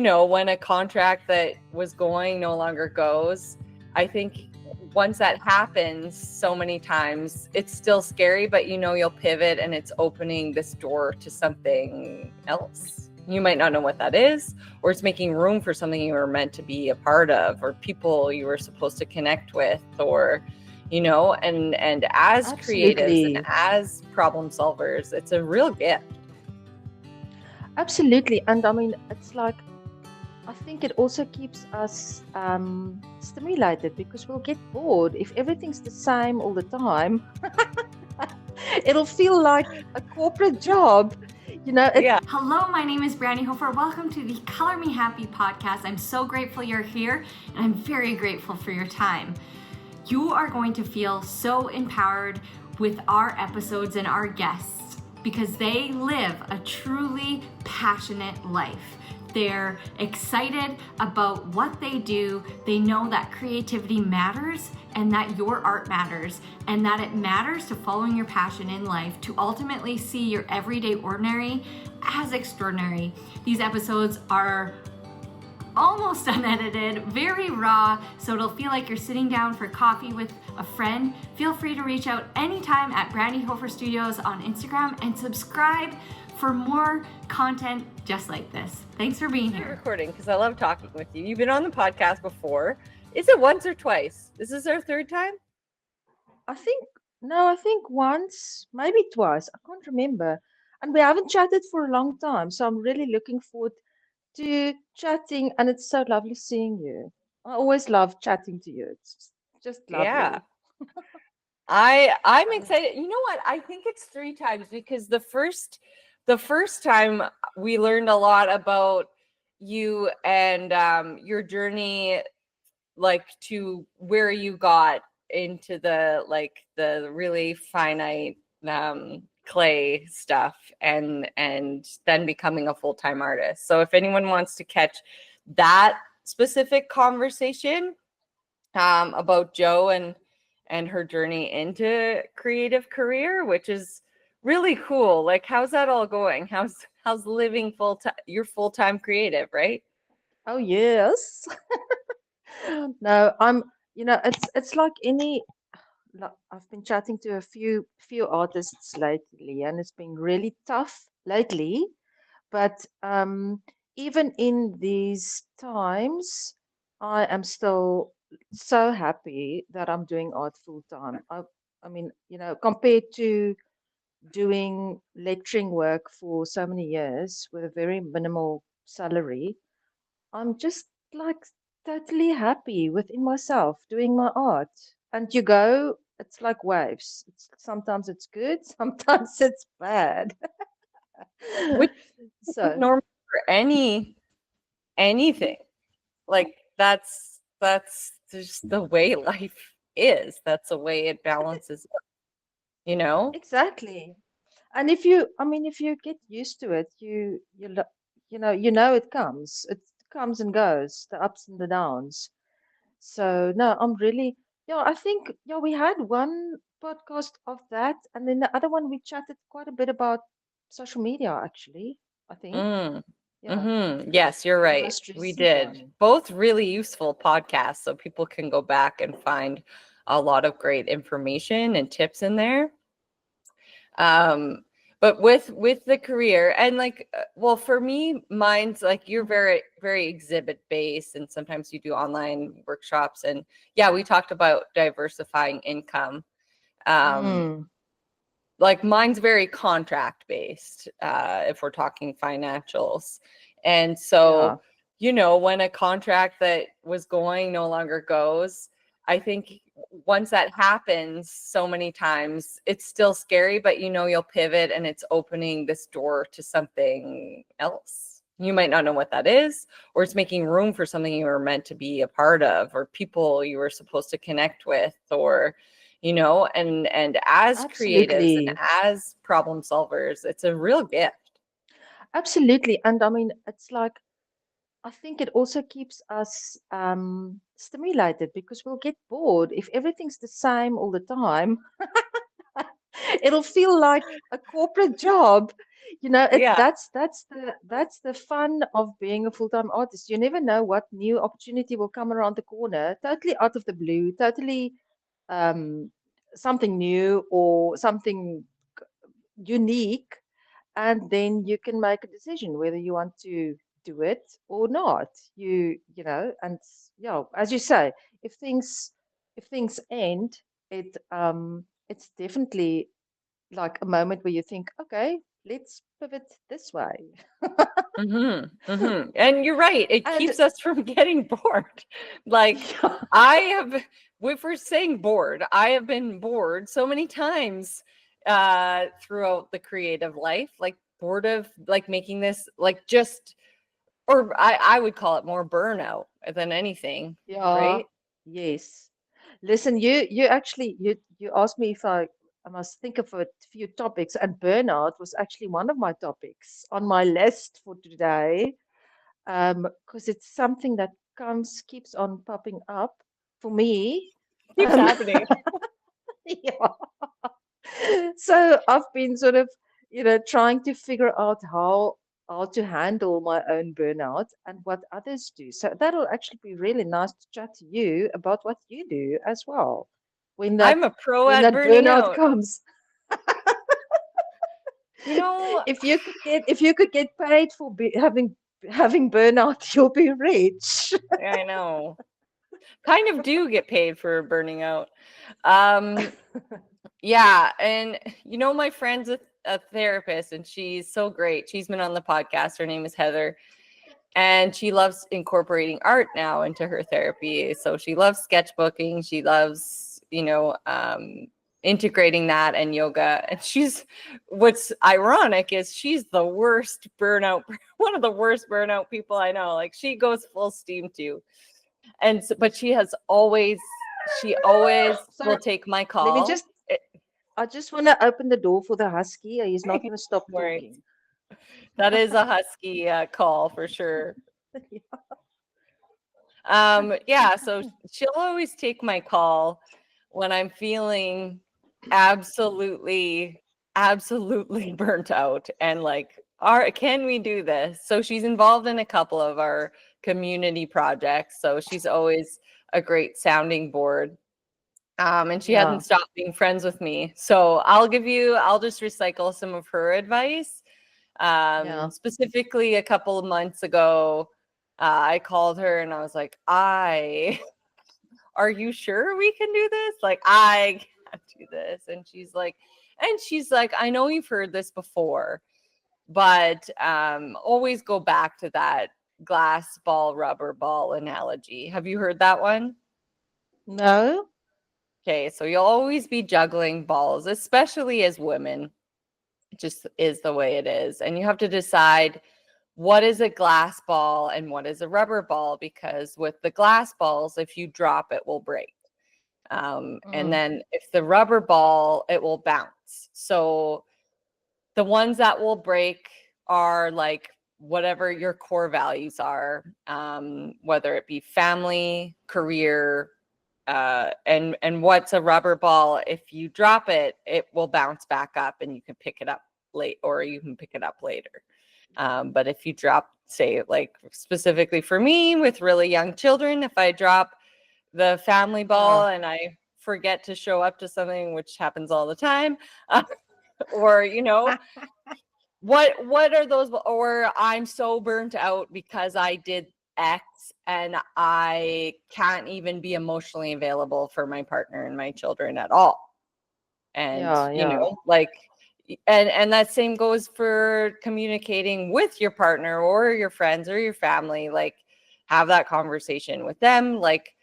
when a contract that was going no longer goes, I think once that happens so many times, it's still scary, but you'll pivot and it's opening this door to something else. You might not know what that is, or it's making room for something you were meant to be a part of, or people you were supposed to connect with, or and as creatives and Absolutely. as problem solvers, it's a real gift. Absolutely. And I mean, it's like, I think it also keeps us stimulated because we'll get bored if everything's the same all the time. It'll feel like a corporate job. Yeah. Hello, my name is Brandi Hofer. Welcome to the Color Me Happy podcast. I'm so grateful you're here, and I'm very grateful for your time. You are going to feel so empowered with our episodes and our guests because they live a truly passionate life. They're excited about what they do. They know that creativity matters and that your art matters and that it matters to following your passion in life to ultimately see your everyday ordinary as extraordinary. These episodes are almost unedited, very raw, so it'll feel like you're sitting down for coffee with a friend. Feel free to reach out anytime at Brandi Hofer Studios on Instagram and subscribe for more content just like this. Thanks for being here. Recording because I love talking with you. You've been on the podcast before. Is it once or twice? This is our third time? I think once, maybe twice. I can't remember. And we haven't chatted for a long time. So I'm really looking forward to chatting. And it's so lovely seeing you. I always love chatting to you. It's just lovely. Yeah. I'm excited. You know what? I think it's 3 times because the first time we learned a lot about you and your journey, like to where you got into the really finite clay stuff and then becoming a full-time artist. So if anyone wants to catch that specific conversation about Jo and her journey into creative career, which is really cool. Like, how's that all going? How's living full-time? You're full-time creative, right? Oh, yes. No, it's like I've been chatting to a few artists lately, and it's been really tough lately. But even in these times, I am still so happy that I'm doing art full time. I mean, compared to doing lecturing work for so many years with a very minimal salary, I'm just like totally happy within myself doing my art. And it's like waves. Sometimes it's good, sometimes it's bad. Which So normal for anything. Like that's just the way life is. That's the way it balances, you know? exactly. And if you get used to it, it comes. It comes and goes, the ups and the downs. So no, I'm really, I think, we had one podcast of that, and then the other one we chatted quite a bit about social media, actually, I think. Mm. Yeah, Yes, you're the right. most We recent did. one. Both really useful podcasts, so people can go back and find a lot of great information and tips in there. But with the career and well, for me, mine's like you're very, very exhibit based, and sometimes you do online workshops. And yeah, we talked about diversifying income. Um, Mm, like mine's very contract based, if we're talking financials. And yeah, so, when a contract that was going no longer goes, I think once that happens so many times, it's still scary, but you'll pivot and it's opening this door to something else. You might not know what that is, or it's making room for something you were meant to be a part of, or people you were supposed to connect with, or and as creatives and absolutely. as problem solvers, it's a real gift. Absolutely. And I mean, it's like, I think it also keeps us stimulated because we'll get bored if everything's the same all the time. It'll feel like a corporate job. You know, Yeah. that's the fun of being a full-time artist. You never know what new opportunity will come around the corner, totally out of the blue, totally um, something new or something unique, and then you can make a decision whether you want to do it or not. You know, and yeah, as you say, if things end, it's definitely like a moment where you think, okay, let's pivot this way. And you're right. It And keeps us from getting bored. Like yeah, I have, if we're saying bored, I have been bored so many times throughout the creative life, like bored of like making this like just, or I would call it more burnout than anything, yeah, right? yes. Listen, you actually you asked me if I must think of a few topics, and burnout was actually one of my topics on my list for today. Because it's something that keeps on popping up for me. Keeps Um, happening. yeah. So I've been sort of, trying to figure out how to handle my own burnout and what others do. So that'll actually be really nice to chat to you about what you do as well when that I'm a pro when at that burning burnout out. comes. You know, If you could get paid for having burnout, you'll be rich. I know. Kind of do get paid for burning out. Um, yeah, and my friend's a therapist, and she's so great. She's been on the podcast. Her name is Heather, and she loves incorporating art now into her therapy. So she loves sketchbooking. She loves, integrating that and yoga. And what's ironic is she's the worst burnout, one of the worst burnout people I know. Like she goes full steam too. But she always will So take my let me call. just I just want to open the door for the husky. He's not going to stop Right. talking. That is a husky call for sure. Yeah. Yeah, so she'll always take my call when I'm feeling absolutely, absolutely burnt out and like, can we do this? So she's involved in a couple of our community projects. So she's always a great sounding board. And she Yeah. hasn't stopped being friends with me. So I'll just recycle some of her advice. Yeah. Specifically a couple of months ago, I called her and I was like, are you sure we can do this? Like, I can't do this. And she's like, I know you've heard this before, but always go back to that glass ball, rubber ball analogy. Have you heard that one? No. Okay, so you'll always be juggling balls, especially as women. It just is the way it is. And you have to decide what is a glass ball and what is a rubber ball, because with the glass balls, if you drop it will break. And then if the rubber ball, it will bounce. So the ones that will break are like whatever your core values are, whether it be family, career, and what's a rubber ball? If you drop it, it will bounce back up and you can pick it up late, or you can pick it up later. But if you drop, say, like specifically for me with really young children, if I drop the family ball and I forget to show up to something, which happens all the time, or what are those, or I'm so burnt out because I did X and I can't even be emotionally available for my partner and my children at all. And Yeah. like, and that same goes for communicating with your partner or your friends or your family. Like, have that conversation with them. Like,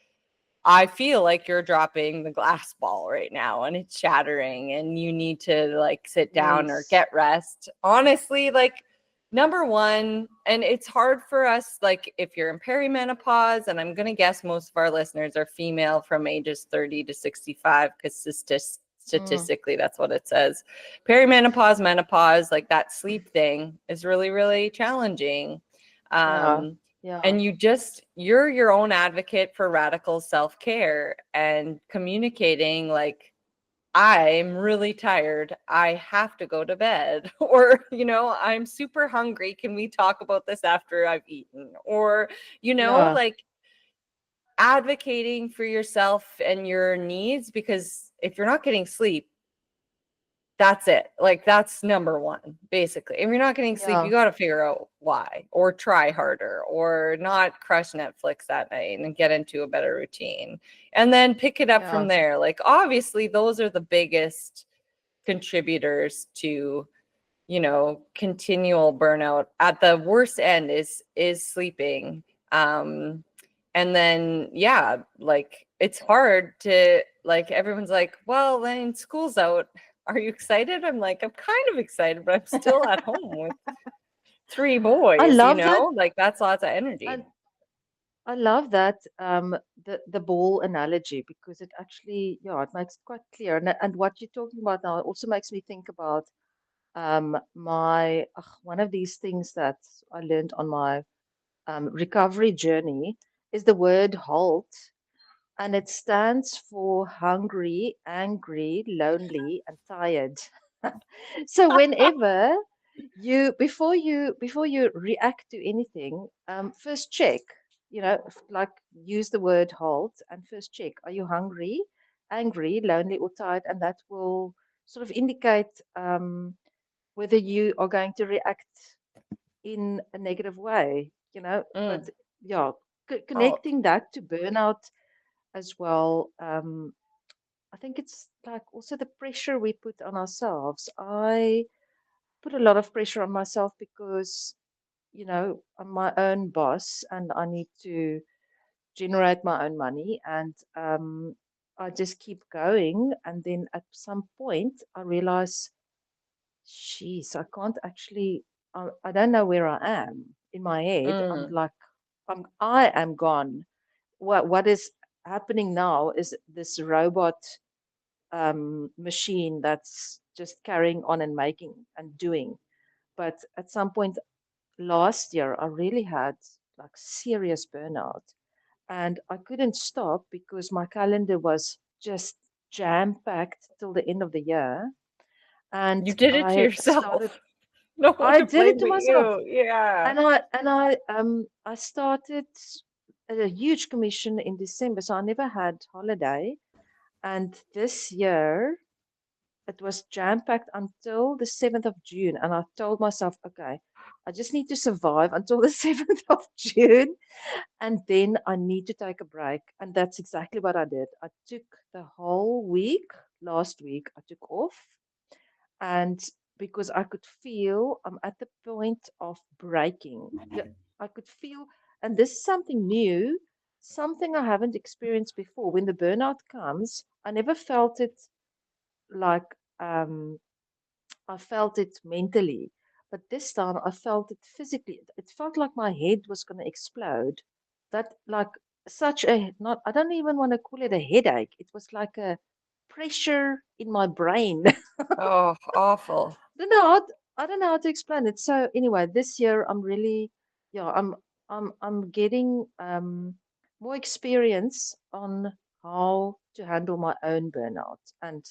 I feel like you're dropping the glass ball right now and it's shattering and you need to like sit down or Yes. get rest. Honestly, like, number one, and it's hard for us, like if you're in perimenopause, and I'm going to guess most of our listeners are female from ages 30 to 65, because statistically that's what it says. Perimenopause, menopause, like that sleep thing is really, really challenging. Yeah. Um, Yeah. and you're your own advocate for radical self-care and communicating like, I'm really tired. I have to go to bed. Or, I'm super hungry. Can we talk about this after I've eaten? Or, Yeah. like advocating for yourself and your needs, because if you're not getting sleep, that's it. Like that's number one, basically. If you're not getting sleep, Yeah. you got to figure out why, or try harder, or not crush Netflix that night and get into a better routine. And then pick it up Yeah. from there. Like obviously those are the biggest contributors to, continual burnout. At the worst end is sleeping. And then like it's hard to, like, everyone's like, well, then school's out. Are you excited? I'm like, I'm kind of excited, but I'm still at home with 3 I boys, love that. like that's lots of energy. And I love that the ball analogy, because it actually, yeah, it makes it quite clear. And what you're talking about now also makes me think about my one of these things that I learned on my recovery journey is the word HALT, and it stands for hungry, angry, lonely, and tired. So whenever before you react to anything, first check, like use the word halt and first check, are you hungry, angry, lonely, or tired? And that will sort of indicate whether you are going to react in a negative way, but yeah, Oh, connecting that to burnout as well. I think it's like also the pressure we put on ourselves. I put a lot of pressure on myself because, I'm my own boss and I need to generate my own money. And I just keep going. And then at some point, I realize, geez, I can't actually, I don't know where I am in my head. I'm mm, like, I am gone. What is happening now is this robot machine that's just carrying on and making and doing. But at some point last year, I really had like serious burnout, and I couldn't stop because my calendar was just jam packed till the end of the year. And you did it to I started, yourself. No one I to did it blame to but myself. you. Yeah. And I started a huge commission in December, so I never had holiday. And this year, it was jam packed until the 7th of June. And I told myself, okay, I just need to survive until the 7th of June. And then I need to take a break. And that's exactly what I did. I took the whole week, last week, I took off. And because I could feel I'm at the point of breaking. Yeah, I could feel, and this is something new, something I haven't experienced before. When the burnout comes, I never felt it like I felt it mentally, but this time I felt it physically. It felt like my head was going to explode. That, like, such a, not, I don't even want to call it a headache. It was like a pressure in my brain. Oh, awful. don't know how I don't know how to explain it. So anyway, this year I'm really, yeah, I'm getting more experience on how to handle my own burnout. And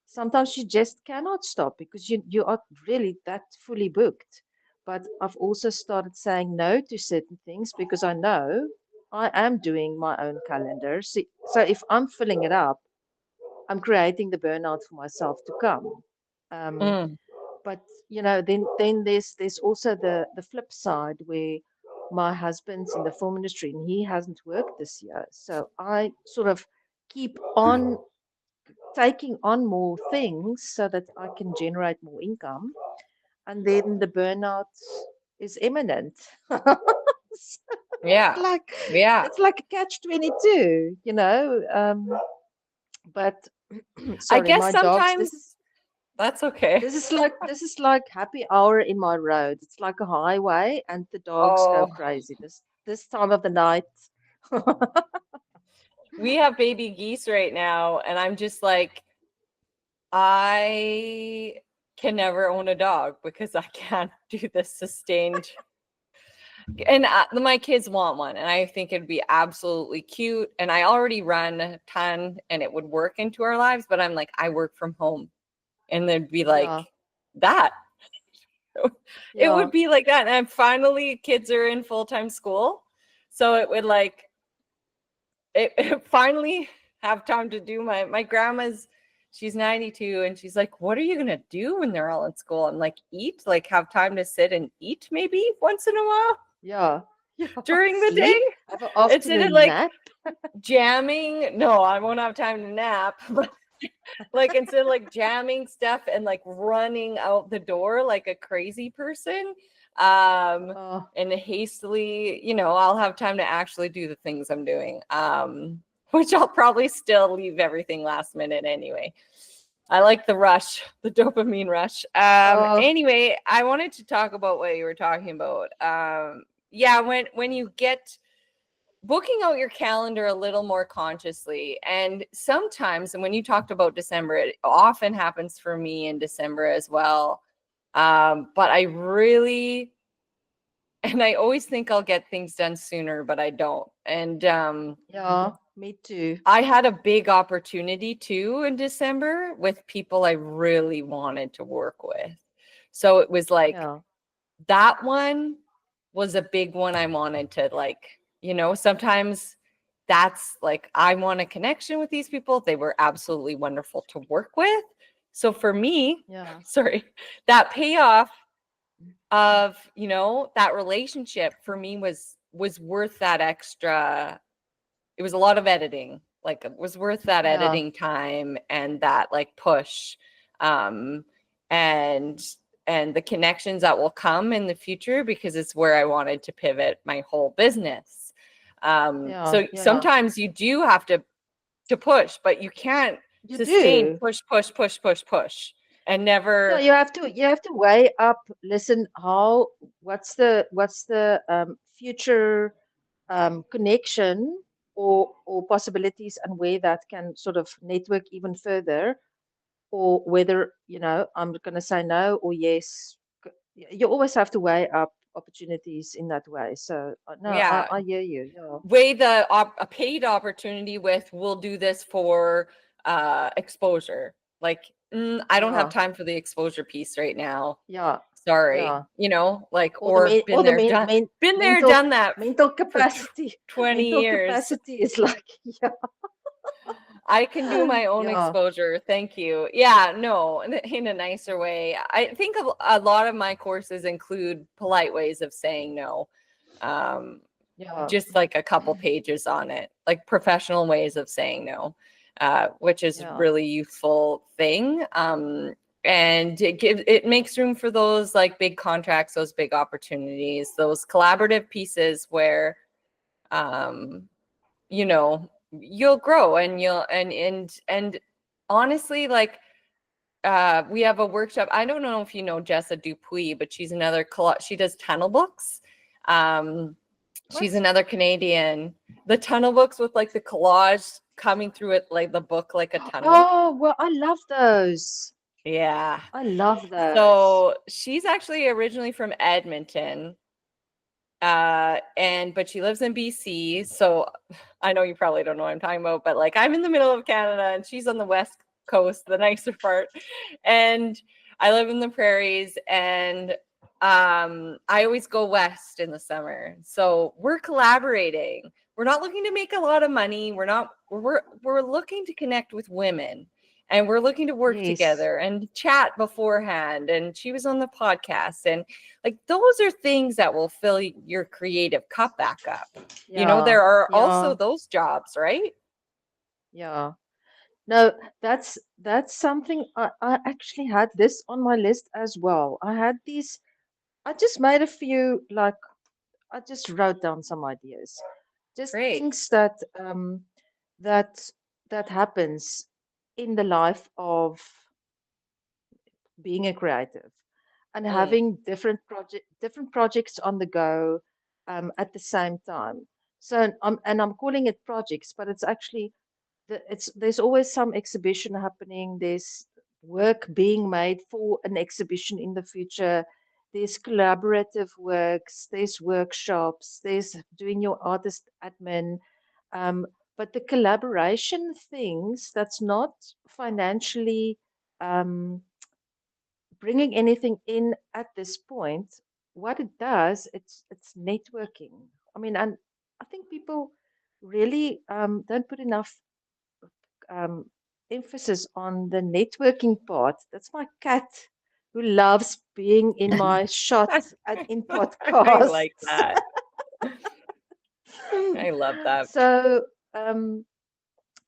sometimes you just cannot stop because you are really that fully booked. But I've also started saying no to certain things because I know I am doing my own calendar. So if I'm filling it up, I'm creating the burnout for myself to come. Um, Mm. but then there's also the flip side where my husband's in the film industry and he hasn't worked this year, so I sort of keep on taking on more things so that I can generate more income, and then the burnout is imminent. So Yeah. like Yeah. it's like a catch 22, but I sorry, guess my dogs, sometimes that's okay. this is like happy hour in my road. It's like a highway, and the dogs go Oh, crazy this time of the night. we have baby geese right now, and I'm just like, I can never own a dog because I can't do this sustained And my kids want one, and I think it'd be absolutely cute. And I already run a ton, and it would work into our lives. But I'm like, I work from home, and they'd be like Yeah, that. It yeah, would be like that. And finally, kids are in full-time school, so it would like it finally have time to do my grandma's. She's 92, and she's like, what are you gonna do when they're all in school? And like, eat, like have time to sit and eat maybe once in a while yeah, yeah. during the day Sleep, have an instead of afternoon like nap. jamming. No, I won't have time to nap. But like, instead of like jamming stuff and like running out the door like a crazy person, Oh, and hastily, I'll have time to actually do the things I'm doing, which I'll probably still leave everything last minute anyway. I like the rush, the dopamine rush. oh, Anyway, I wanted to talk about what you were talking about. Yeah, when you get booking out your calendar a little more consciously. And sometimes, and when you talked about December, it often happens for me in December as well. But and I always think I'll get things done sooner, but I don't. And yeah, me too. I had a big opportunity too in December with people I really wanted to work with. So it was like, Yeah, that one was a big one. I wanted to like, sometimes that's like, I want a connection with these people. They were absolutely wonderful to work with. So for me, yeah, sorry, that payoff of, that relationship for me was worth that extra. It was a lot of editing. Like, it was worth that yeah, editing time and that like push. Um, and the connections that will come in the future, because it's where I wanted to pivot my whole business. yeah, So yeah. sometimes you do have to push, but you can't You sustain do. push and Yeah, never. you have to weigh up, listen, what's the future connection or possibilities and where that can sort of network even further, or whether, I'm gonna say no or yes. You always have to weigh up opportunities in that way. So no, I, Yeah, I hear you. Yeah. weigh a paid opportunity with, we'll do this for exposure. Like, I don't have Yeah. time for the exposure piece right now, Yeah. sorry, Yeah. like, Or the or men, or the men, men, been there, mental done that mental for capacity. 20 Mental years. capacity is like, yeah. I can do my own Yeah. exposure, thank you. Yeah, no, in a nicer way. I think a lot of my courses include polite ways of saying no. um Yeah. just like a couple pages on it, like professional ways of saying no, which is Yeah. really useful thing. And it makes room for those like big contracts, those big opportunities, those collaborative pieces where, um, you'll grow and and honestly, like, we have a workshop. I don't know if you know Jessa Dupuis, but she's another, she does tunnel books. She's What? another Canadian. The tunnel books with like the collage coming through it, like the book, like a tunnel. Oh, well, I love those. Yeah. I love those. So she's actually originally from Edmonton. But she lives in BC. So I know you probably don't know what I'm talking about, but like, I'm in the middle of Canada and she's on the west coast, the nicer part. And I live in the prairies, and I always go west in the summer. So we're collaborating. We're not looking to make a lot of money. We're looking to connect with women, and we're looking to work Yes. together and chat beforehand. And she was on the podcast, and like, those are things that will fill your creative cup back up. Yeah. There are also Yeah. those jobs, right? Yeah. No, that's something I actually had this on my list as well. I just made a few, like, I just wrote down some ideas. Just Great. things that that happens in the life of being a creative and Mm, having different projects on the go at the same time. So I'm calling it projects, but it's actually there's always some exhibition happening. There's work being made for an exhibition in the future. there's collaborative works, there's workshops, there's doing your artist admin. Um, but the collaboration things that's not financially um, bringing anything in at this point, what it does, it's networking. I mean, and I think people really don't put enough um, emphasis on the networking part. That's my cat who loves being in my shot and in I podcasts. like that. I love that. So, um,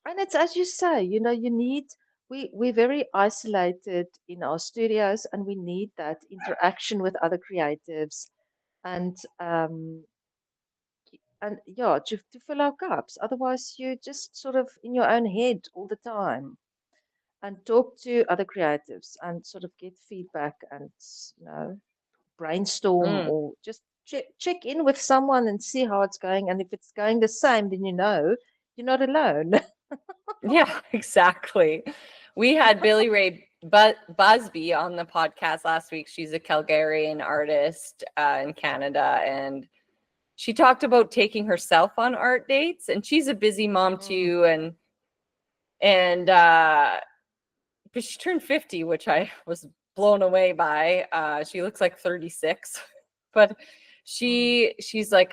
and it's as you say, you know, you need we're very isolated in our studios, and we need that interaction with other creatives, and yeah, to fill our cups. Otherwise, you're just sort of in your own head all the time. And talk to other creatives and sort of get feedback and brainstorm, Mm. or just check in with someone and see how it's going. And if it's going the same, then you're not alone. Yeah, exactly. We had Billy Ray Busby on the podcast last week. She's a Calgarian artist in Canada, and she talked about taking herself on art dates. And she's a busy mom too, and but she turned 50, which I was blown away by. She looks like 36, but she's like,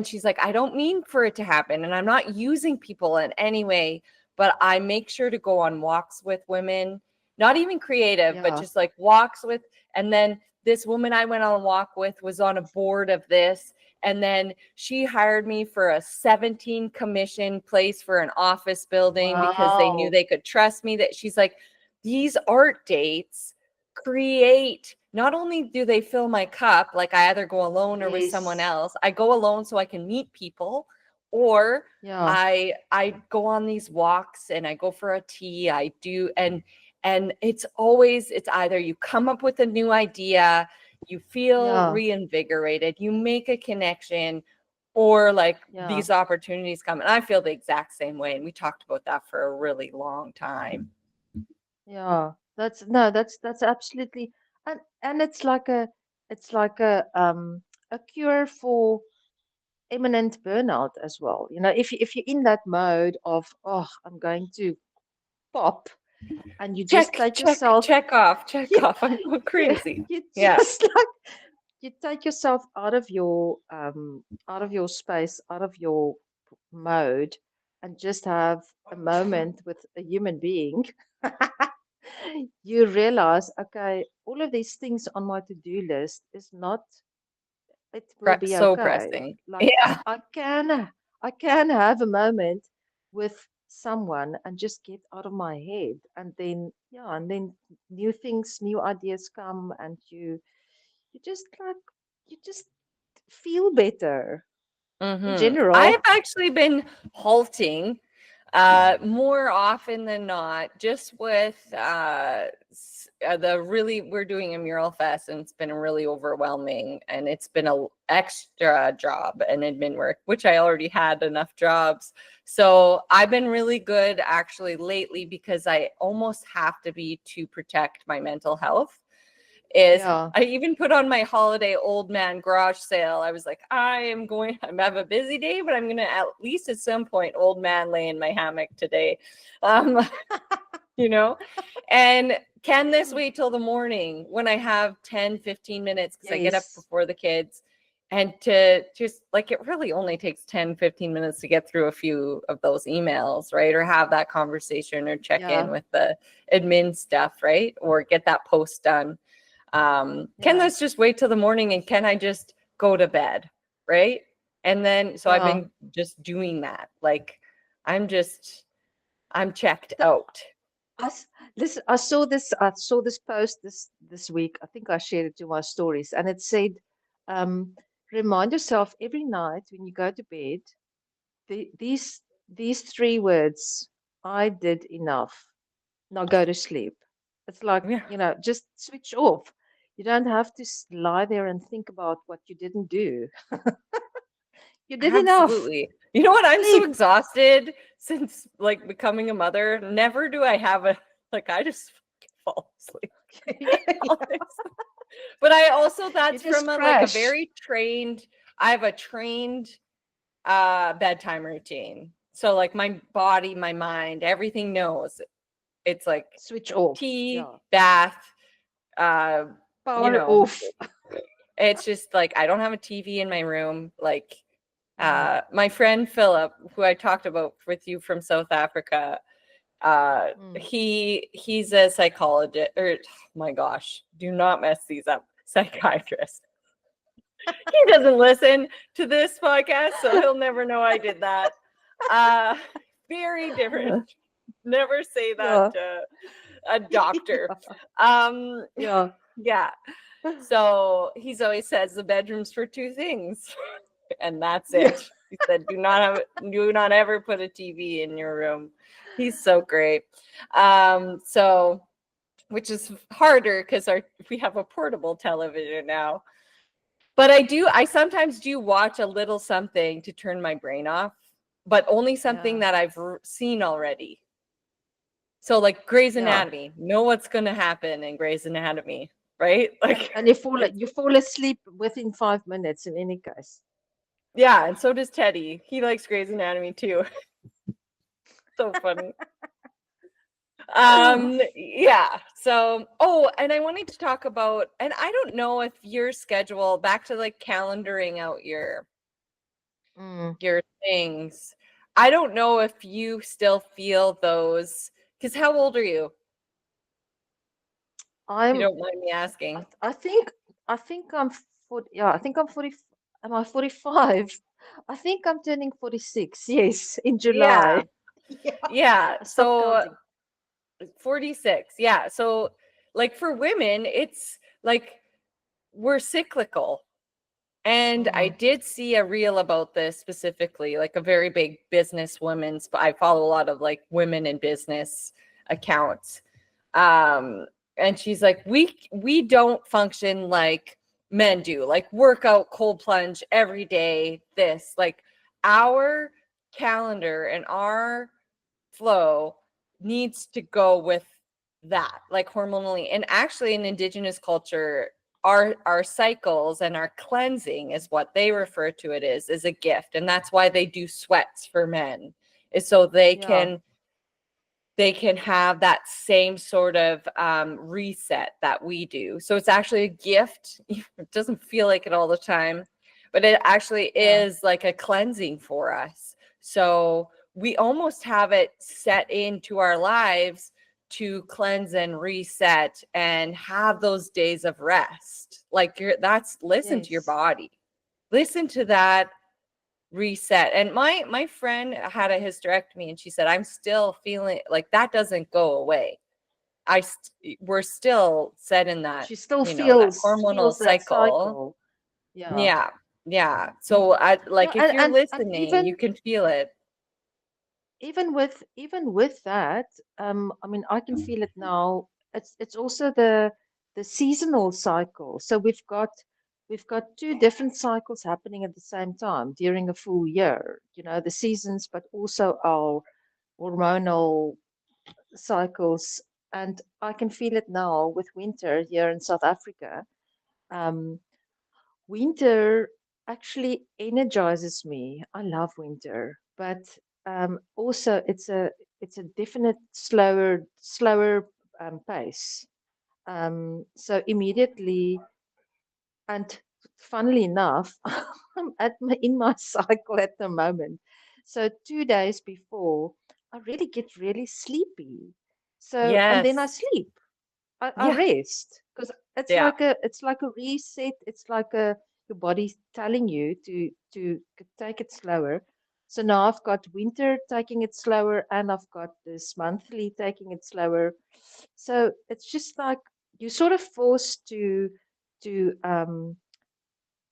she's like, I don't mean for it to happen, and I'm not using people in any way, but I make sure to go on walks with women, not even creative, but Yeah. just like walks with. And then this woman I went on a walk with was on a board of this, and then she hired me for a 17 commission place for an office building because they knew Wow. they could trust me. That she's like, these art dates create, not only do they fill my cup, like I either go alone or with someone Yes. else. I go alone so I can meet people, or Yeah. I go on these walks and I go for a tea. I do, and it's either you come up with a new idea, you feel Yeah. reinvigorated, you make a connection, or like Yeah. these opportunities come. And I feel the exact same way. And we talked about that for a really long time. Yeah. That's absolutely, and it's like a cure for imminent burnout as well. You know, if you're in that mode of, oh, I'm going to pop, and you just take yourself, Check off, you, I'm going you, crazy. you Yeah. just like you take yourself out of your space, out of your mode, and just have a moment with a human being. You realize, okay, all of these things on my to-do list is not, it will be So okay. pressing. Like Yeah. I can have a moment with someone and just get out of my head, and then new things, new ideas come, and you just like you just feel better in I've general. actually been halting more often than not, just with we're doing a mural fest, and it's been really overwhelming, and it's been a extra job and admin work, which I already had enough jobs. So I've been really good actually lately, because I almost have to be to protect my mental health. Yeah. I even put on my holiday old man garage sale. I was like, I have a busy day, but I'm going to at least at some point old man lay in my hammock today. Um, and can this wait till the morning when I have 10, 15 minutes, because I get up Yes. before the kids, and to just like, it really only takes 10, 15 minutes to get through a few of those emails, right? Or have that conversation, or check Yeah. in with the admin stuff, right? Or get that post done. Can Yeah. this just wait till the morning, and can I just go to bed, right? And then so I've Yeah. been just doing that. Like I'm checked The- out. I saw this post this week. I think I shared it to my stories, and it said, remind yourself every night when you go to bed, these three words: I did enough. Now go to sleep. It's like, Yeah, just switch off. You don't have to lie there and think about what you didn't do. You did enough. absolutely. You know what? I'm so Sleep. exhausted since like becoming a mother. Never do I have I just fall asleep. Yeah. Honestly. But I also, that's just from like a crash. very trained, I have a trained bedtime routine. So like my body, my mind, everything knows. It's like Switch off. tea, Yeah. bath, you Power know, off. it's just like I don't have a TV in my room. Like Mm. my friend Philip, who I talked about with you from South Africa, Mm. he's a psychologist, or my gosh, do not mess these up, psychiatrist. He doesn't listen to this podcast, so he'll never know I did that. Very different. Never say that to a doctor. Yeah. Yeah. So he's always says the bedroom's for two things, and that's Yeah. it. He said, do not ever put a TV in your room. He's so great. So, which is harder because we have a portable television now. But I sometimes do watch a little something to turn my brain off, but only something that I've seen already. So like Grey's Anatomy, know what's going to happen in Grey's Anatomy, right? Like, and you fall asleep within 5 minutes in any case. Yeah, and so does Teddy. He likes Grey's Anatomy too. So funny. Yeah. So, and I wanted to talk about, and I don't know if your schedule, back to like calendaring out your things. I don't know if you still feel those, because how old are you? If you don't mind me asking. I think I'm 40. Yeah, I think I'm 40. Am I 45? I think I'm turning 46. Yes, in July. Yeah. I stopped So counting. 46. Yeah. So like for women, it's like we're cyclical. And I did see a reel about this specifically, like a very big business women's, I follow a lot of like women in business accounts. And she's like, we don't function like men do, like workout, cold plunge every day, this, like our calendar and our flow needs to go with that, like hormonally. And actually in indigenous culture, our cycles and our cleansing is what they refer to it as a gift. And that's why they do sweats for men, is so they can have that same sort of reset that we do. So it's actually a gift. It doesn't feel like it all the time, but it actually is like a cleansing for us. So we almost have it set into our lives to cleanse and reset and have those days of rest. Like listen to your body, listen to that reset. And my friend had a hysterectomy, and she said, I'm still feeling like that doesn't go away. We're still set in that, She still that feels hormonal that cycle. Yeah. Yeah. So I like, if you're and listening, you can feel it. even with that, I mean, I can feel it now. It's also the seasonal cycle. So we've got two different cycles happening at the same time during a full year. The seasons, but also our hormonal cycles. And I can feel it now with winter here in South Africa. Winter actually energizes me. I love winter, but also it's a definite slower pace. So immediately, and funnily enough, I'm in my cycle at the moment. So 2 days before, I really get really sleepy. So and then I Yes. sleep. I rest because it's like a reset. It's like your body's telling you to take it slower. So now I've got winter taking it slower, and I've got this monthly taking it slower. So it's just like you're sort of forced to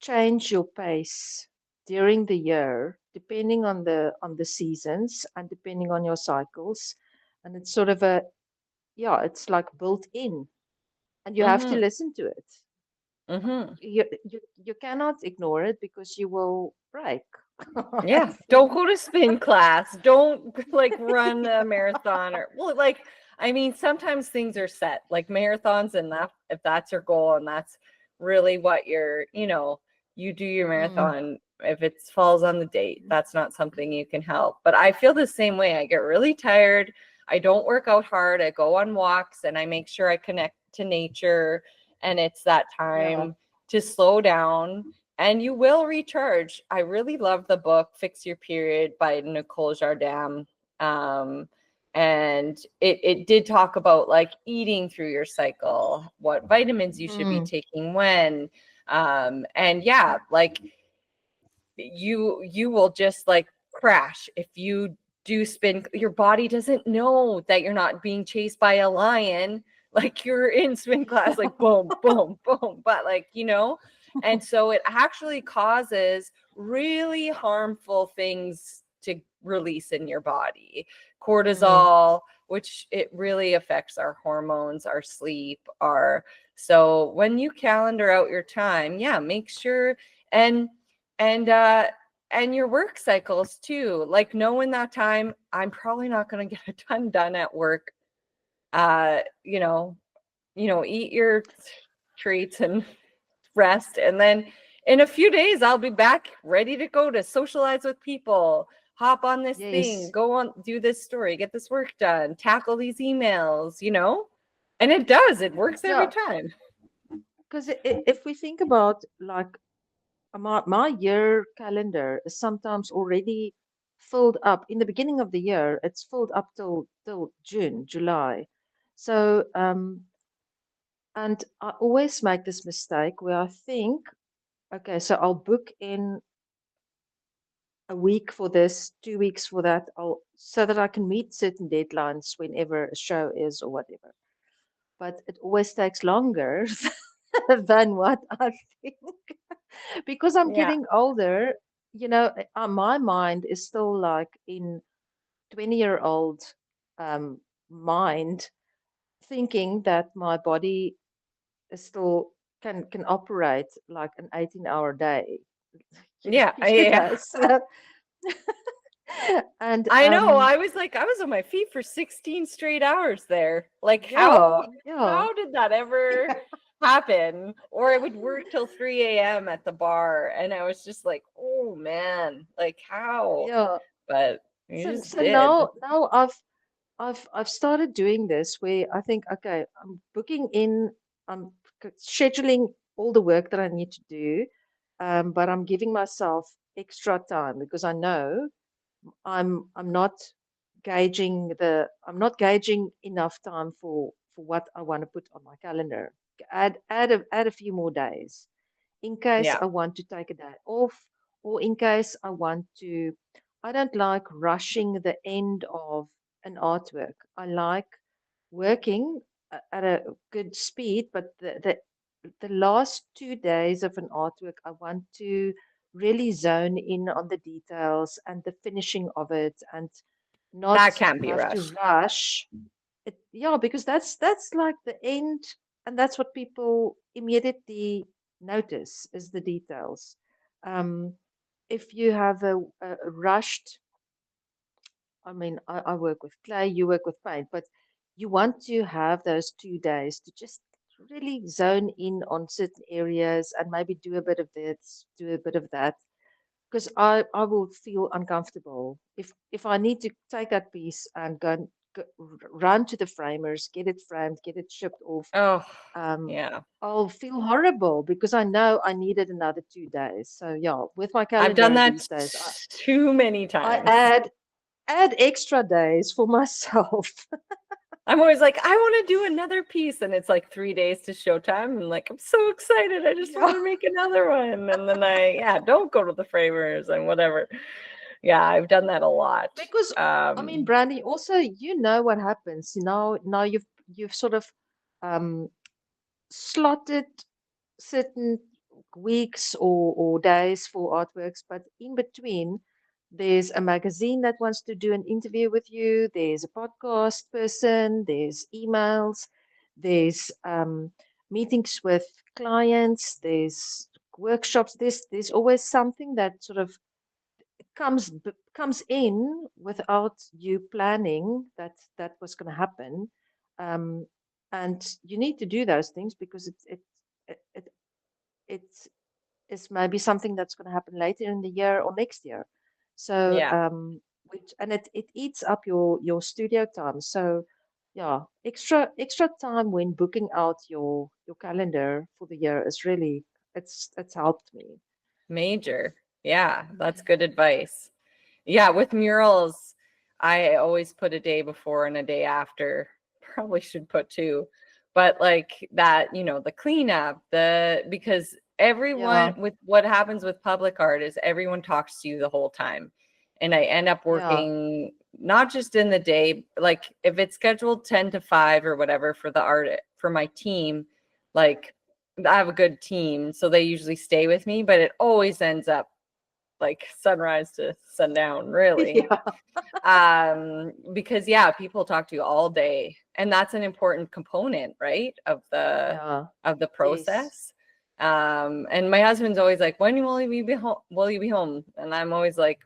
change your pace during the year, depending on the seasons and depending on your cycles. And it's sort of it's like built in, and you have to listen to it. You cannot ignore it because you will break. Yeah. Don't go to spin class. Don't like run a marathon, or I mean, sometimes things are set like marathons, and that if that's your goal and that's really what you're, you do your marathon. If it falls on the date, that's not something you can help. But I feel the same way. I get really tired. I don't work out hard. I go on walks and I make sure I connect to nature. And it's that time to slow down and you will recharge. I really love the book Fix Your Period by Nicole Jardim. And it did talk about like eating through your cycle, what vitamins you should be taking when. And yeah, like you will just like crash if you do spin. Your body doesn't know that you're not being chased by a lion, like you're in spin class, like boom boom boom, but like and so it actually causes really harmful things to release in your body. Cortisol, which it really affects our hormones, our sleep, so when you calendar out your time, make sure and your work cycles too, like knowing that time I'm probably not going to get a ton done at work. Eat your treats and rest, and then in a few days I'll be back ready to go to socialize with people, hop on this thing, go on, do this story, get this work done, tackle these emails, and it works every time. Because if we think about like my year calendar is sometimes already filled up in the beginning of the year. It's filled up till June, July. So and I always make this mistake where I think, okay, so I'll book in a week for this, 2 weeks for that, so that I can meet certain deadlines whenever a show is or whatever. But it always takes longer than what I think. Because I'm getting older, my mind is still like in 20-year-old mind, thinking that my body is still can operate like an 18-hour day. So, and I know I was on my feet for 16 straight hours there. Like how did that ever happen? Or I would work till 3 a.m. at the bar and I was just like, oh man, like how? But you just so did. now I've started doing this where I think, okay, I'm booking in, I'm scheduling all the work that I need to do, but I'm giving myself extra time because I know I'm not I'm not gauging enough time for what I want to put on my calendar. Add a few more days in case I want to take a day off, or in case I don't like rushing the end of an artwork. I like working at a good speed, but the last 2 days of an artwork, I want to really zone in on the details and the finishing of it, and not that can't be have to rushed. rush it. Because that's like the end, and that's what people immediately notice is the details. If you have a rushed, I mean, I work with clay, you work with paint, but you want to have those 2 days to just really zone in on certain areas and maybe do a bit of this, do a bit of that. Because I will feel uncomfortable if I need to take that piece and run to the framers, get it framed, get it shipped off. I'll feel horrible because I know I needed another 2 days. So with my calendar I've done that these days, too many times. I add extra days for myself. I'm always like, I want to do another piece, and it's like 3 days to showtime, and like I'm so excited, I just want to make another one, and then I don't go to the framers and whatever. I've done that a lot because I mean, Brandi, also what happens now you've sort of slotted certain weeks or days for artworks, but in between there's a magazine that wants to do an interview with you, there's a podcast person, there's emails, there's meetings with clients, there's workshops, there's always something that sort of comes in without you planning that was going to happen, and you need to do those things because it it is maybe something that's going to happen later in the year or next year. So, Yeah. which and it eats up your studio time. So, yeah, extra time when booking out your calendar for the year is really it's helped me. Major. Yeah, that's good advice. Yeah, with murals, I always put a day before and a day after. Probably should put two. But like that, the cleanup, because everyone Yeah, with what happens with public art is everyone talks to you the whole time. And I end up yeah, working not just in the day, like if it's scheduled 10 to 5 or whatever for the art for my team, like I have a good team, so they usually stay with me, but it always ends up like sunrise to sundown, really. yeah, Because yeah, people talk to you all day, and that's an important component, right, yeah. of the Yes, process. And my husband's always like, when will you be home? Will you be home? And I'm always like,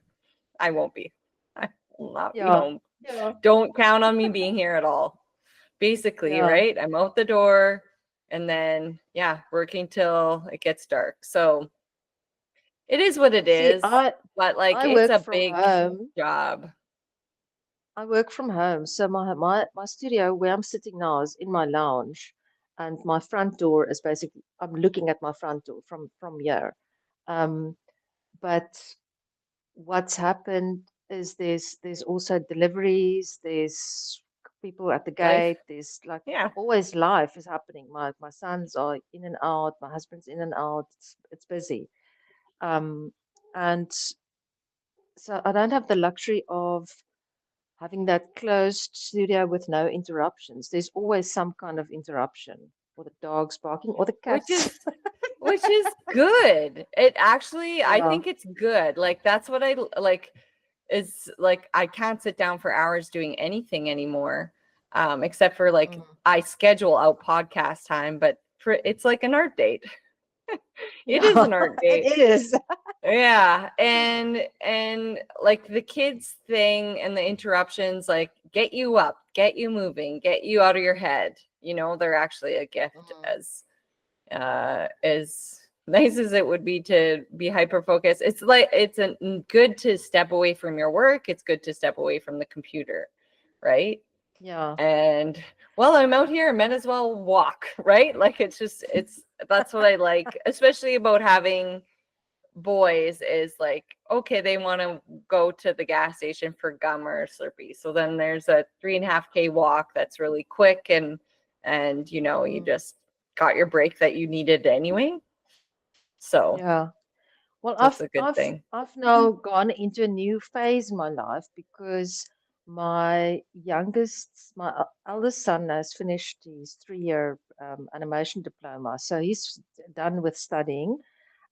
I won't be. I will not be yeah, home. yeah, Don't count on me being here at all. Basically, yeah. right? I'm out the door and then yeah, working till it gets dark. So it is what it See, is, but like I it's work a from big home. job. I work from home, so my studio where I'm sitting now is in my lounge, and my front door is basically I'm looking at my front door from here. Um, but what's happened is there's also deliveries, there's people at the Life. gate, there's like Yeah. always life is happening. My sons are in and out, my husband's in and out. It's busy. Um, and so I don't have the luxury of having that closed studio with no interruptions. There's always some kind of interruption, or the dogs barking, or the Which cats. is which is good. It actually, I Yeah. think it's good. Like that's what like is like I can't sit down for hours doing anything anymore. Except for like Mm. I schedule out podcast time, but it's like an art date. It is Yeah, an art it date. is. Yeah, and like the kids thing and the interruptions like get you up, get you moving, get you out of your head. They're actually a gift Mhm. as nice as it would be to be hyper focused. It's like good to step away from your work. It's good to step away from the computer, right? Yeah. And well, I'm out here, I might as well walk, right? Like it's that's what I like, especially about having boys is like, okay, they want to go to the gas station for gum or Slurpee. So then there's a 3.5K walk that's really quick and you Mm. just got your break that you needed anyway. So Yeah. Well, that's a good thing. I've now gone into a new phase in my life because my eldest son has finished his 3-year animation diploma, so he's done with studying.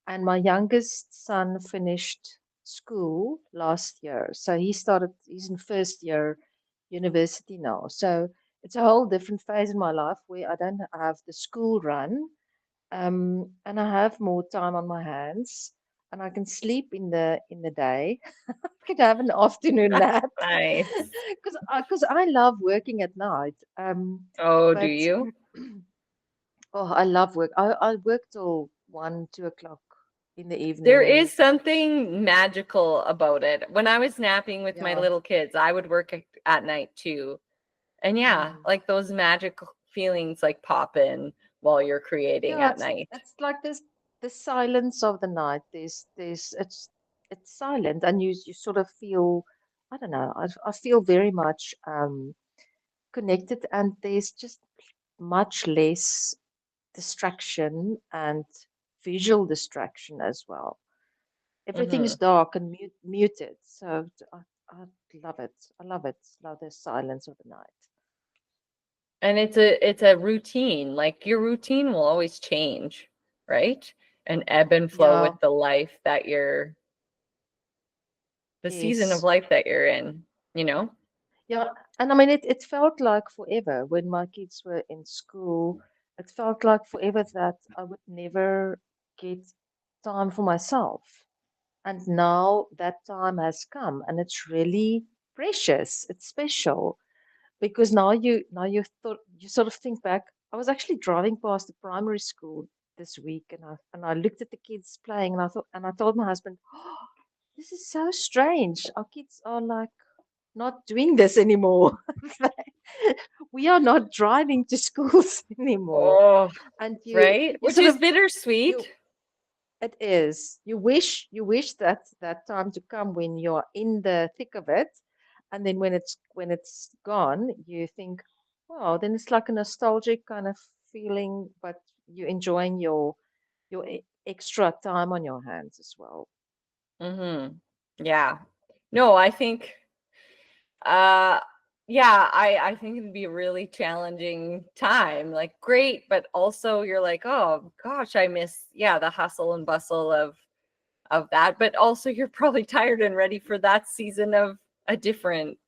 And my youngest son finished school last year. So he's in first year university now. So it's a whole different phase in my life where I don't have the school run, and I have more time on my hands, and I can sleep in the day. I can have an afternoon nap Nice. because I love working at night. Oh, do But you? oh, I love work. I work till 1, 2 o'clock in the There evening. is something magical about it. When I was napping with my Yeah. little kids, I would work at night too. And yeah, Mm. like those magical feelings like pop in while you're creating Yeah, at night. it's like this the silence of the night. There's it's silent, and you sort of feel I don't know. I feel very much connected, and there's just much less distraction and visual distraction as well. Everything is Hmm. dark and muted, so I love it. I love it. Love the silence of the night. And it's a routine. Like your routine will always change, right? And ebb and flow with Yeah, the season of yes. life that you're in, you know? Yeah, and I mean, it felt like forever when my kids were in school. It felt like forever that I would never get time for myself. And now that time has come, and it's really precious. It's special because now you sort of think back. I was actually driving past the primary school this week, and I looked at the kids playing, and I told my husband, oh, this is so strange. Our kids are like not doing this anymore. We are not driving to schools anymore. Oh, And right. you Which sort is of bittersweet. you it is. You wish that time to come when you're in the thick of it, and then when it's gone, you think, well, then it's like a nostalgic kind of feeling, but you're enjoying your extra time on your hands as well. Mm-hmm. Yeah. No, I think uh yeah, I think it'd be a really challenging time. Like great, but also you're like, oh gosh, I miss the hustle and bustle of that. But also you're probably tired and ready for that season of a different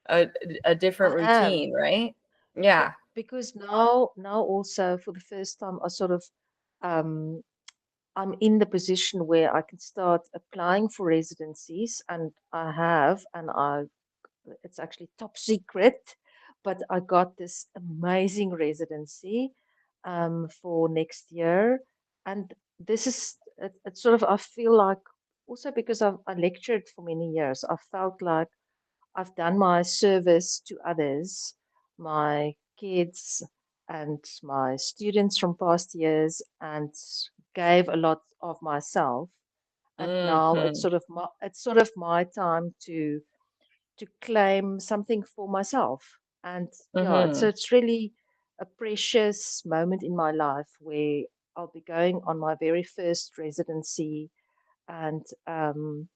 a, a different I am. routine, right? Because Yeah. because now also for the first time I sort of um I'm in the position where I can start applying for residencies, and I have, and it's actually top secret, but I got this amazing residency for next year, and this is it's sort of I feel like also because I lectured for many years, I felt like I've done my service to others, my kids and my students from past years, and gave a lot of myself. And now Mm-hmm. it's sort of my time to claim something for myself. And yeah, Mm-hmm. it's really a precious moment in my life where I'll be going on my very first residency, and and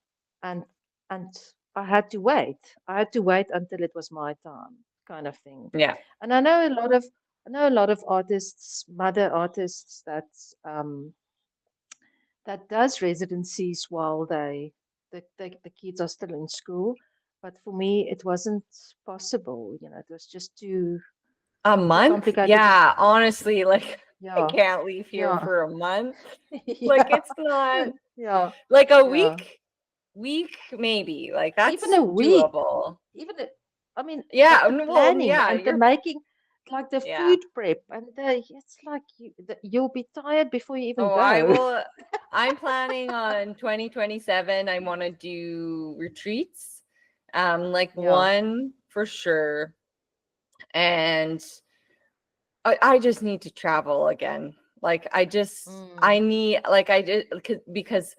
and I had to wait. I had to wait until it was my time, kind of thing. Yeah. And I know a lot of artists, mother artists that does residencies while the kids are still in school. But for me, it wasn't possible. It was just A too month? complicated. Yeah, honestly, like I Yeah, can't leave here yeah, for a month. Like yeah, it's not yeah, like a yeah. week maybe. Like Even that's a week, doable. even a, I mean, Yeah, the well, planning yeah, and the you're making, like the yeah. food prep, and it's like you'll be tired before you even Oh, I go. will I'm planning on 2027. I want to do retreats. Like Yeah. one for sure. And I just need to travel again. Like I Mm. need like I just because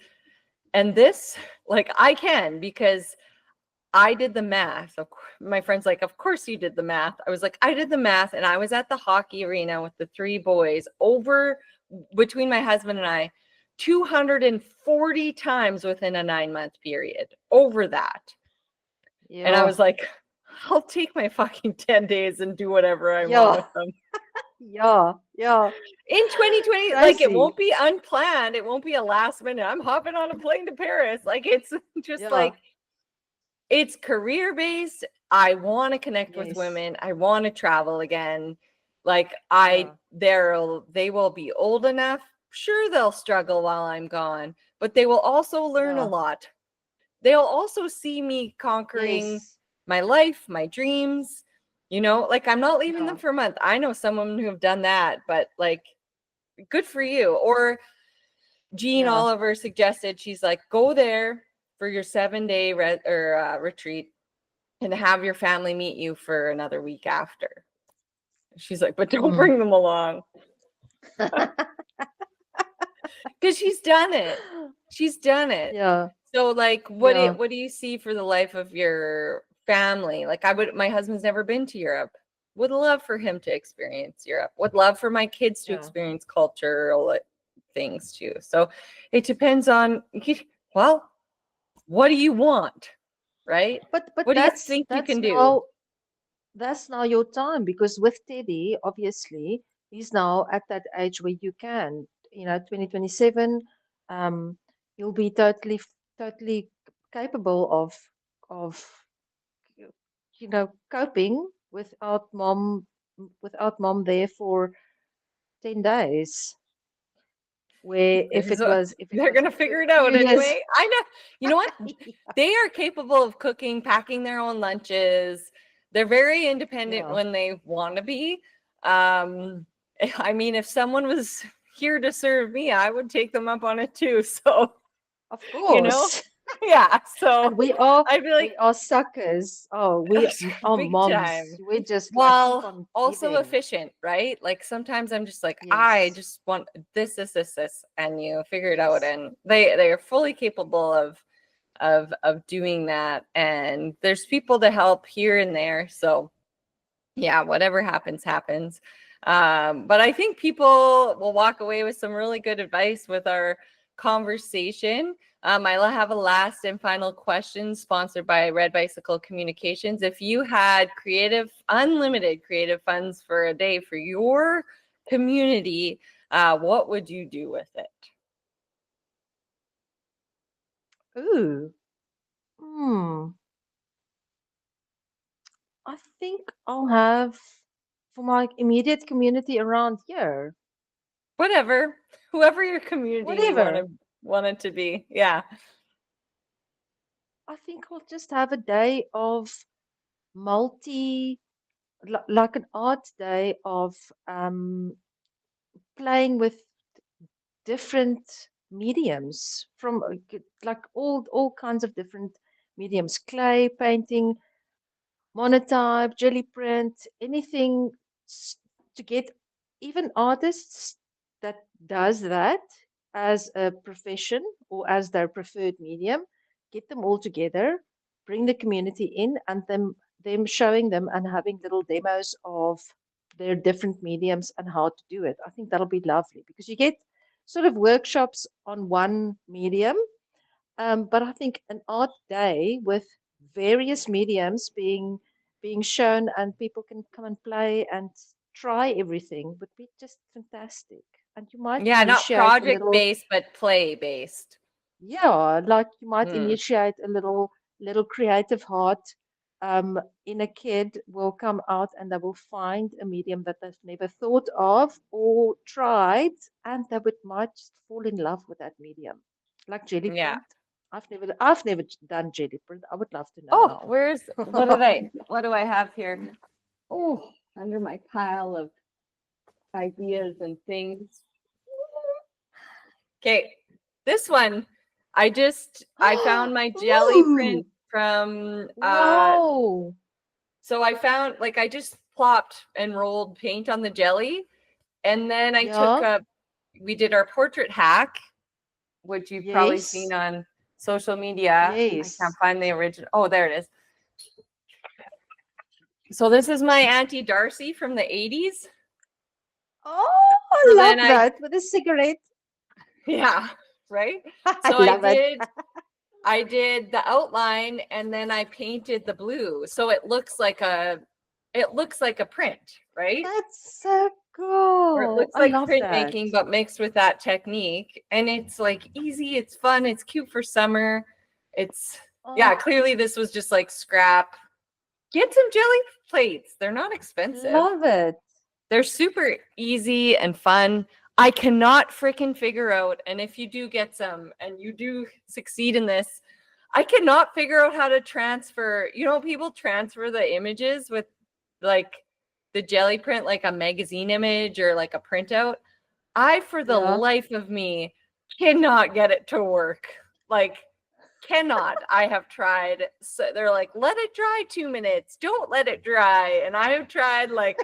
and this like I can because I did the math. My friend's like, of course you did the math. I was like, I did the math, and I was at the hockey arena with the three boys over between my husband and I 240 times within a 9-month period over that. And I Yeah. was like, I'll take my fucking 10 days and do whatever I want Yeah. with them. Yeah. Yeah. In 2020, like it Crazy. won't be unplanned. It won't be a last minute. I'm hopping on a plane to Paris. Like it's just Yeah. like it's career based. I want to connect with Yes. women. I want to travel again. Like Yeah. they will be old enough. Sure, they'll struggle while I'm gone, but they will also learn a Yeah. lot. They'll also see me conquering Yes. my life, my dreams. Like I'm not leaving them Yeah. for a month. I know someone who have done that, but like good for you. Or Jean Yeah. Oliver suggested, she's like, go there for your 7-day retreat and have your family meet you for another week after. She's like, but don't Mm. bring them along because she's done it. She's done it. Yeah. So like, Yeah. what do you see for the life of your family? Like my husband's never been to Europe. Would love for him to experience Europe. Would love for my kids to Yeah. experience cultural things too. So it depends on, well, what do you want? Right? But What do you that's think you that's can do? now that's now your time, because with Teddy, obviously, he's now at that age where you can, 2027, um, you'll be totally capable of coping without mom there for 10 days, where if There's it a, was if it they're was gonna a figure it few out years. anyway. I know. You know what? They are capable of cooking, packing their own lunches. They're very independent Yeah. when they want to be. I mean, if someone was, here to serve me, I would take them up on it too. So, Of you know, course. yeah. So And I'd be like, we are suckers. Oh, we are big time. moms. We just like keep While on also giving. efficient, right? Like sometimes I'm just like, I Yes. just want this, and you figure it out. And they are fully capable of doing that. And there's people to help here and there. So yeah, whatever happens, happens. But I think people will walk away with some really good advice with our conversation. I have a last and final question sponsored by Red Bicycle Communications. If you had unlimited creative funds for a day for your community, what would you do with it? Ooh. Hmm. I think I'll have for my immediate community around here. Whatever, whoever your community Whatever. want it to be. Yeah. I think I'll just have a day of like an art day of playing with different mediums from like all kinds of different mediums: clay, painting, monotype, jelly print, anything to get even artists that does that as a profession or as their preferred medium, get them all together, bring the community in, and them showing them and having little demos of their different mediums and how to do it. I think that'll be lovely because you get sort of workshops on one medium, but I think an art day with various mediums being shown and people can come and play and try everything would be just fantastic. And you might Yeah, not initiate a project little, based, but play based. yeah, like you might Mm. initiate a little creative heart in a kid will come out and they will find a medium that they've never thought of or tried, and they might just fall in love with that medium, like jelly Yeah. print. I've never done jelly print. I would love to know Oh, how. what do I have here? Oh, under my pile of ideas and things. Okay, this one, I found my jelly print Ooh, from wow. so I found, like, I just plopped and rolled paint on the jelly, and then Yeah, we did our portrait hack, which you've probably seen yes, on social media. I can't yes. find the original. Oh, there it is. So this is my Auntie Darcy from the 80s. Oh, I So love then I, that with a cigarette. yeah, right? I So love it. I did the outline and then I painted the blue. So it looks like a print, right? That's so Or it cool. looks I like love that. printmaking, but mixed with that technique. And it's like easy, it's fun, it's cute for summer. It's, yeah, Oh, clearly this was just like scrap. Get some jelly plates. They're not expensive. love it. They're super easy and fun. I cannot freaking figure out, and if you do get some and you do succeed in this, I cannot figure out how to transfer. People transfer the images with like the jelly print, like a magazine image or like a printout. I, for the Yeah. life of me, cannot get it to work. Like, cannot. I have tried. So they're like, let it dry 2 minutes. Don't let it dry. And I have tried like,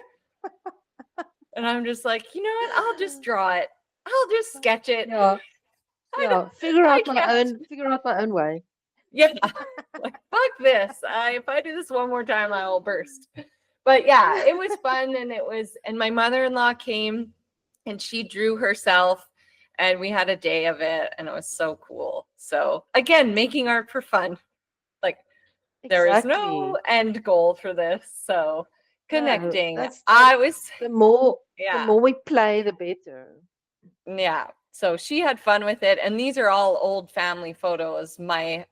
and I'm just like, you know what? I'll just draw it. I'll just sketch it. Yeah. I don't, Yeah. Figure I out my can't. own, figure out my own way. Yeah. Like, fuck this. If I do this one more time, I will burst. But yeah, it was fun. And my mother-in-law came and she drew herself and we had a day of it and it was so cool. So again, making art for fun. Like, there is no Exactly. end goal for this. So No, connecting. that's the more Yeah. we play, the better. Yeah. So she had fun with it. And these are all old family photos. My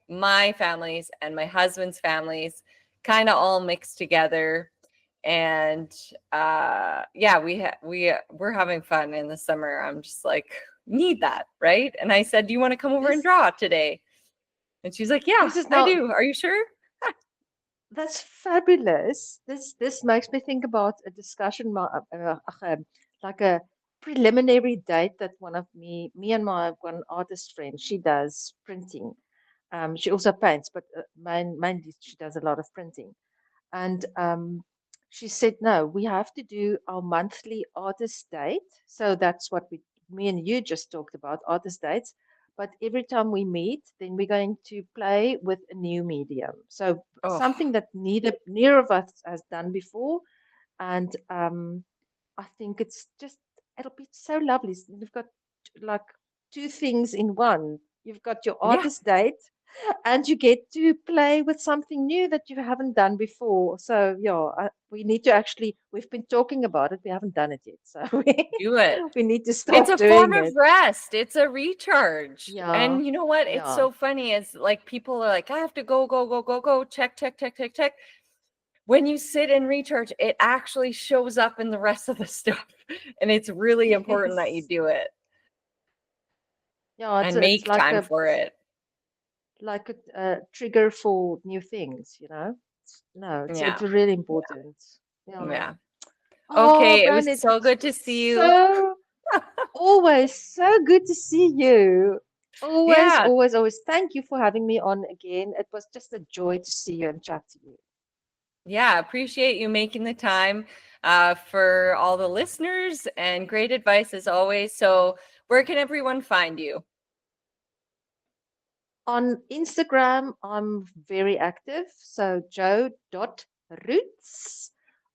families and my husband's families kind of all mixed together. And yeah, we're having fun in the summer. I'm just like, need that, right? And I said, do you want to come over and This draw today? And she's like, yeah, this is I now do. Are you sure? That's fabulous. This makes me think about a discussion, like a preliminary date that me and my one artist friend, she does printing. She also paints, but mainly she does a lot of printing. And she said, no, we have to do our monthly artist date. So that's what me and you just talked about, artist dates. But every time we meet, then we're going to play with a new medium. So Oh, something that neither of us has done before. And I think it'll be so lovely. You've got like two things in one. You've got your yeah. artist date and you get to play with something new that you haven't done before. So yeah, we need to we've been talking about it. We haven't done it yet. So Do it. we need to It's start a form doing of it. rest. It's a recharge. Yeah, And you know what? It's yeah. so funny. It's like people are like, I have to go, go, go, go, go, check, check, check, check, check. When you sit and recharge, it actually shows up in the rest of the stuff. And it's really important that you Yes. do it Yeah, and it's make time for it. like a trigger for new things, you know? No, it's Yeah. really important. Yeah. Yeah. Oh, Okay. It was Brandi, so good to see you. so always so good to see you. Always, Yeah. always, always. Thank you for having me on again. It was just a joy to see you and chat to you. Yeah. Appreciate you making the time for all the listeners, and great advice as always. So, where can everyone find you? On Instagram, I'm very active. So jo.roets,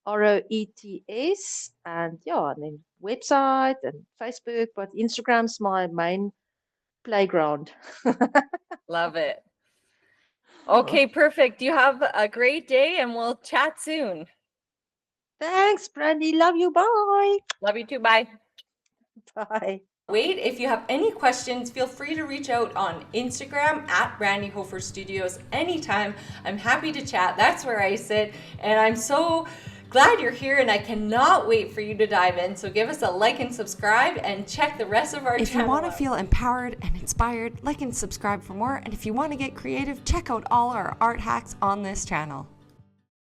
Roets. And yeah, and then website and Facebook, but Instagram's my main playground. Love it. Okay, perfect. You have a great day and we'll chat soon. Thanks, Brandi. Love you. Bye. Love you too. Bye. Bye. Wait, if you have any questions, feel free to reach out on Instagram at Brandi Hofer Studios anytime. I'm happy to chat. That's where I sit. And I'm so glad you're here and I cannot wait for you to dive in. So give us a like and subscribe and check the rest of our channel. If you want to feel empowered and inspired, like and subscribe for more. And if you want to get creative, check out all our art hacks on this channel.